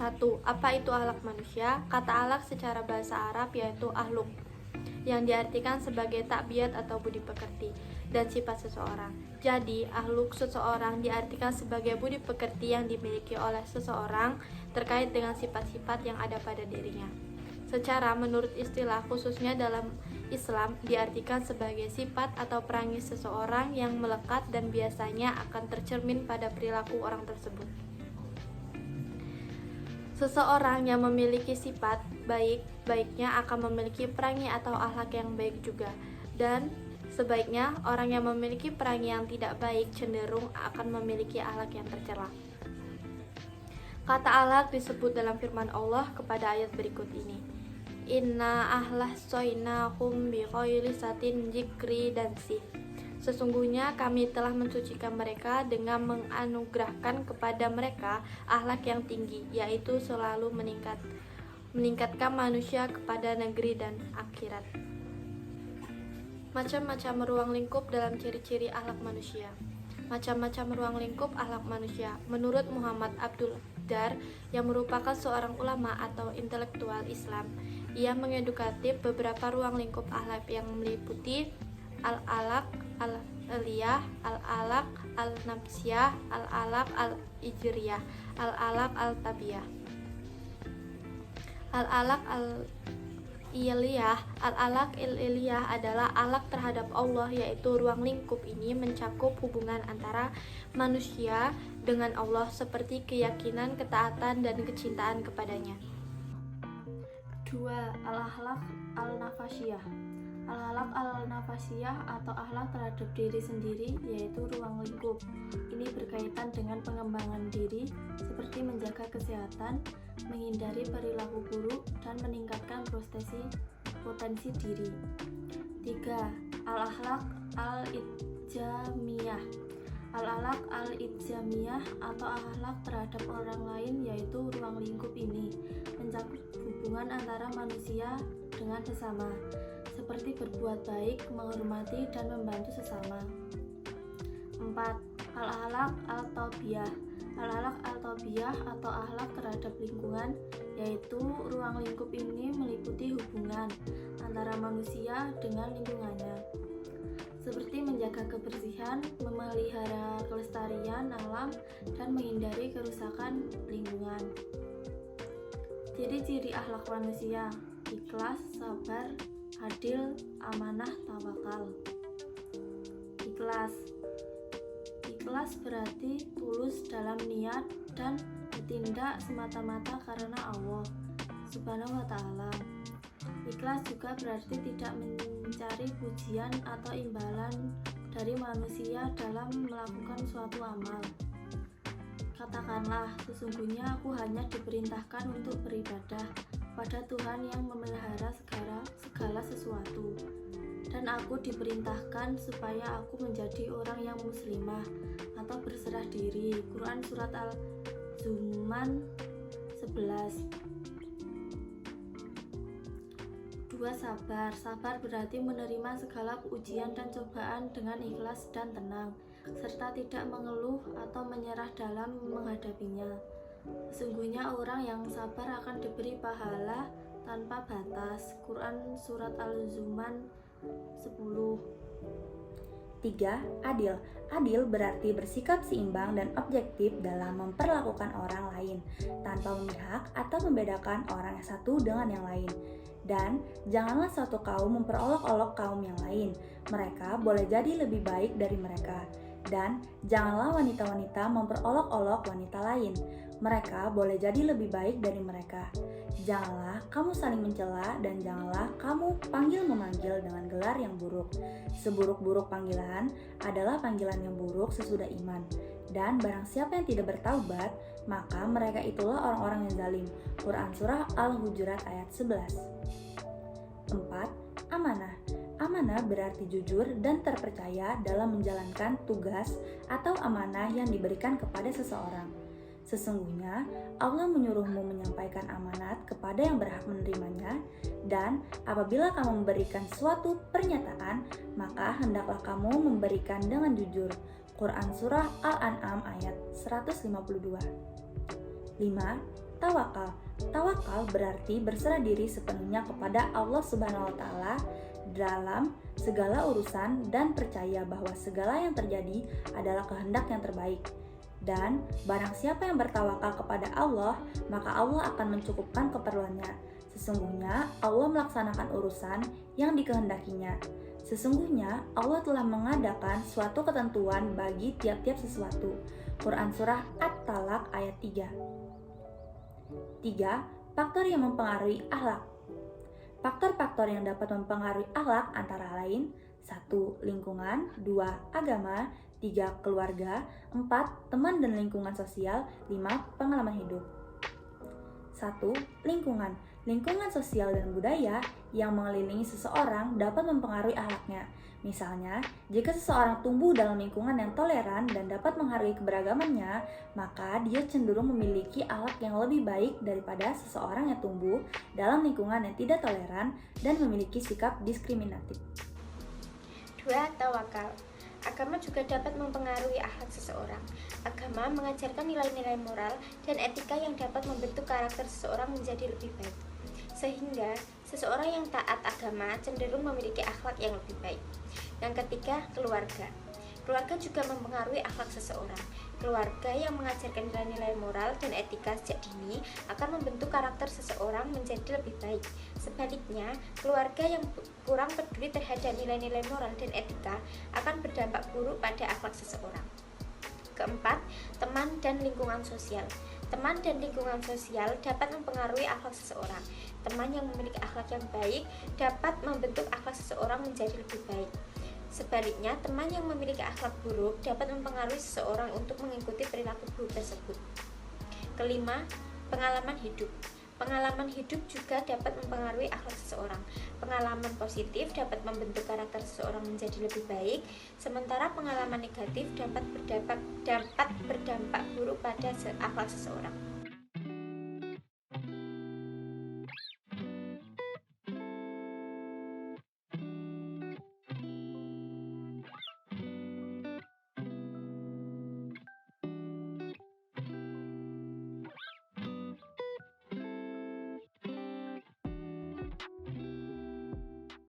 1. Apa itu akhlak manusia? Kata akhlak secara bahasa Arab yaitu ahluk, yang diartikan sebagai tabiat atau budi pekerti dan sifat seseorang. Jadi, akhluk seseorang diartikan sebagai budi pekerti yang dimiliki oleh seseorang terkait dengan sifat-sifat yang ada pada dirinya. Secara menurut istilah khususnya dalam Islam diartikan sebagai sifat atau perangai seseorang yang melekat dan biasanya akan tercermin pada perilaku orang tersebut. Seseorang yang memiliki sifat baik, baiknya akan memiliki perangai atau akhlak yang baik juga. Dan sebaiknya orang yang memiliki perangai yang tidak baik cenderung akan memiliki akhlak yang tercela. Kata akhlak disebut dalam firman Allah kepada ayat berikut ini. Inna ahlas-soinahum biqoili satin jikri dan sih. Sesungguhnya kami telah mensucikan mereka dengan menganugerahkan kepada mereka akhlak yang tinggi, yaitu selalu meningkatkan manusia kepada negeri dan akhirat. Macam-macam ruang lingkup dalam ciri-ciri akhlak manusia. Macam-macam ruang lingkup akhlak manusia. Menurut Muhammad Abdul Dar, yang merupakan seorang ulama atau intelektual Islam, ia mengedukatif beberapa ruang lingkup akhlak yang meliputi al-alaq al-aliyah, al-alaq al-nafsiyah, al-alaq al-ijriyah, al-alaq al-tabiyah. Al-alaq al-alaq il-iliyah adalah alaq terhadap Allah, yaitu ruang lingkup ini mencakup hubungan antara manusia dengan Allah seperti keyakinan, ketaatan, dan kecintaan kepadanya. 2. Al-akhlaq al-nafasiyah. Al-akhlaq al-nafasiyah atau akhlak terhadap diri sendiri yaitu ruang lingkup. Ini berkaitan dengan pengembangan diri seperti menjaga kesehatan, menghindari perilaku buruk, dan meningkatkan potensi diri. 3. Al-akhlaq al-ijamiyah. Al-akhlaq al-ijamiyah atau akhlak terhadap orang lain yaitu ruang lingkup ini mencakup hubungan antara manusia dengan sesama, seperti berbuat baik, menghormati, dan membantu sesama. 4. Al-akhlaq al-taubiyah. Al-akhlaq al-taubiyah atau akhlak terhadap lingkungan yaitu ruang lingkup ini meliputi hubungan antara manusia dengan lingkungannya, seperti menjaga kebersihan, memelihara kelestarian alam, dan menghindari kerusakan lingkungan. Ciri-ciri akhlak manusia: ikhlas, sabar, adil, amanah, tawakal. Ikhlas berarti tulus dalam niat dan bertindak semata-mata karena Allah Subhanahu wa ta'ala. Ikhlas juga berarti tidak mencari pujian atau imbalan dari manusia dalam melakukan suatu amal. Katakanlah, sesungguhnya aku hanya diperintahkan untuk beribadah pada Tuhan yang memelihara segala sesuatu, dan aku diperintahkan supaya aku menjadi orang yang muslimah atau berserah diri. Quran Surat Al-Zumar 11. 2. Sabar berarti menerima segala ujian dan cobaan dengan ikhlas dan tenang, serta tidak mengeluh atau menyerah dalam menghadapinya. Sesungguhnya orang yang sabar akan diberi pahala tanpa batas. Quran Surat Al-Zumar 10. 3. Adil berarti bersikap seimbang dan objektif dalam memperlakukan orang lain tanpa memihak atau membedakan orang yang satu dengan yang lain. Dan janganlah suatu kaum memperolok-olok kaum yang lain, mereka boleh jadi lebih baik dari mereka. Dan janganlah wanita-wanita memperolok-olok wanita lain, mereka boleh jadi lebih baik dari mereka. Janganlah kamu saling mencela dan janganlah kamu panggil-memanggil dengan gelar yang buruk. Seburuk-buruk panggilan adalah panggilan yang buruk sesudah iman. Dan barang siapa yang tidak bertaubat, maka mereka itulah orang-orang yang zalim. Quran Surah Al-Hujurat ayat 11. 4. Amanah. Amanah berarti jujur dan terpercaya dalam menjalankan tugas atau amanah yang diberikan kepada seseorang. Sesungguhnya Allah menyuruhmu menyampaikan amanat kepada yang berhak menerimanya, dan apabila kamu memberikan suatu pernyataan, maka hendaklah kamu memberikan dengan jujur. Quran Surah Al-An'am ayat 152. 5. tawakal. Tawakal berarti berserah diri sepenuhnya kepada Allah Subhanahu wa taala dalam segala urusan dan percaya bahwa segala yang terjadi adalah kehendak yang terbaik. Dan barang siapa yang bertawakal kepada Allah, maka Allah akan mencukupkan keperluannya. Sesungguhnya Allah melaksanakan urusan yang dikehendakinya. Sesungguhnya Allah telah mengadakan suatu ketentuan bagi tiap-tiap sesuatu. Quran Surah At-Talaq ayat 3. 3. Faktor yang mempengaruhi akhlak. Faktor-faktor yang dapat mempengaruhi akhlak antara lain 1. Lingkungan 2. Agama 3. Keluarga 4. Teman dan lingkungan sosial 5. Pengalaman hidup. 1. Lingkungan. Lingkungan sosial dan budaya yang mengelilingi seseorang dapat mempengaruhi akhlaknya. Misalnya, jika seseorang tumbuh dalam lingkungan yang toleran dan dapat menghargai keberagamannya, maka dia cenderung memiliki akhlak yang lebih baik daripada seseorang yang tumbuh dalam lingkungan yang tidak toleran dan memiliki sikap diskriminatif. 2. Tawakal. Agama juga dapat mempengaruhi akhlak seseorang. Agama mengajarkan nilai-nilai moral dan etika yang dapat membentuk karakter seseorang menjadi lebih baik. Sehingga seseorang yang taat agama cenderung memiliki akhlak yang lebih baik. Yang ketiga, keluarga. Keluarga juga mempengaruhi akhlak seseorang. Keluarga yang mengajarkan nilai-nilai moral dan etika sejak dini akan membentuk karakter seseorang menjadi lebih baik. Sebaliknya, keluarga yang kurang peduli terhadap nilai-nilai moral dan etika akan berdampak buruk pada akhlak seseorang. Keempat, teman dan lingkungan sosial. Teman dan lingkungan sosial dapat mempengaruhi akhlak seseorang. Teman yang memiliki akhlak yang baik dapat membentuk akhlak seseorang menjadi lebih baik. Sebaliknya, teman yang memiliki akhlak buruk dapat mempengaruhi seseorang untuk mengikuti perilaku buruk tersebut. Kelima, pengalaman hidup. Pengalaman hidup juga dapat mempengaruhi akhlak seseorang. Pengalaman positif dapat membentuk karakter seseorang menjadi lebih baik, sementara pengalaman negatif dapat berdampak buruk pada akhlak seseorang.